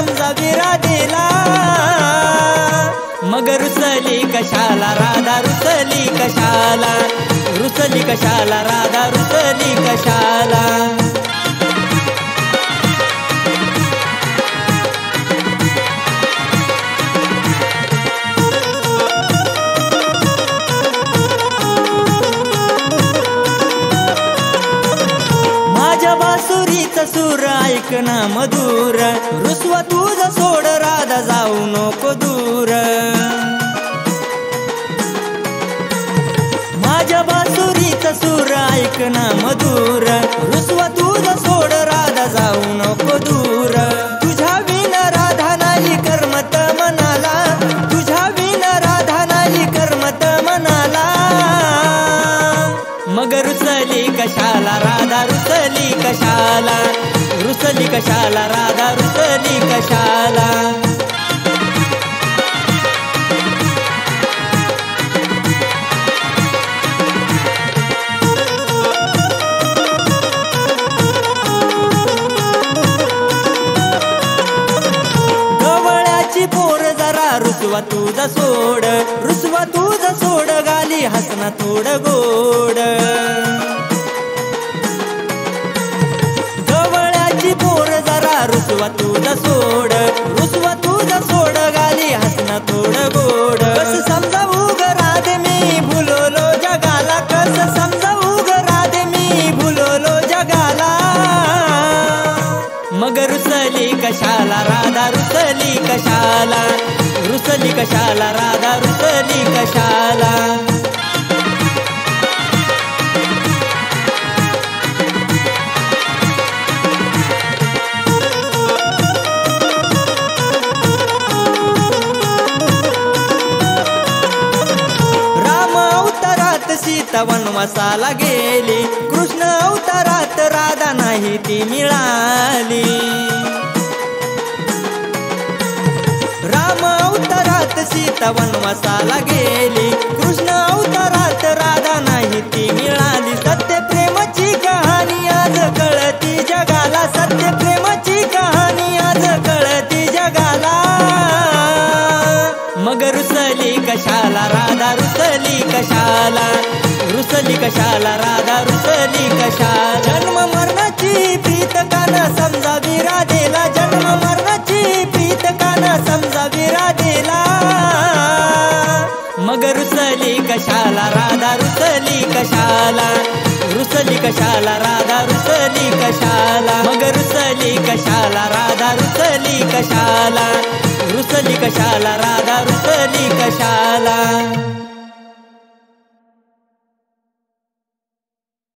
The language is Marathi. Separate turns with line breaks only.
समजावी राधेला। मग रुसली कशाला राधा रुसली कशाला, रुसली कशाला राधा रुसली कशाला। माझ्या बासुरीचा सूर ऐक ना मधुर, रुसवा तुझा सोड राधा जाऊ नको दूर। माझ्या बासुरीचा सूर ऐक ना मधुर, रुसवा तुझा सोड राधा जाऊ नको दूर। तुझ्या विना राधा नाही करमत मनाला, तुझ्या विना राधा नाही करमत मनाला। मग रुसली कशाला राधा रुसली कशाला, रुसली कशाला राधा रुसली कशाला। गवळ्याची पोर जरा रुसवा तुझा सोड, रुसवा तुझा सोड गाली हसना थोडं गोड। गवळ्याची पोर जरा रुसवा तुझा सोड, रुसवा तुझा सोड गाली हसना थोडं गोड। कस समजावू ग राधे मी भुललो जगाला, कस समजावू ग राधे मी भुललो जगाला। मग रुसली कशाला राधा रुसली कशाला, रुसली कशाला राधा रुसली कशाला। राम अवतारात सीता वनवासाला गेली, कृष्ण अवतारात राधा नाही ती मिळाली। राम अवतारात सीता वनवासाला गेली, कृष्ण अवतारात राधा नाही ती मिळाली। सत्य प्रेमाची कहाणी आज कळती जगाला, सत्य प्रेमाची कहाणी आज कळती जगाला। मग रुसली कशाला राधा रुसली कशाला, रुसली कशाला राधा रुसली कशाला। जन्म मरणाची प्रीत काना समजावी राधेला, जन्म मरणाची प्रीत काना समजावी राधेला। मग रुसली कशाला राधा रुसली कशाला, रुसली कशाला राधा रुसली कशाला। मग रुसली कशाला राधा रुसली कशाला, रुसली कशाला राधा रुसली कशाला।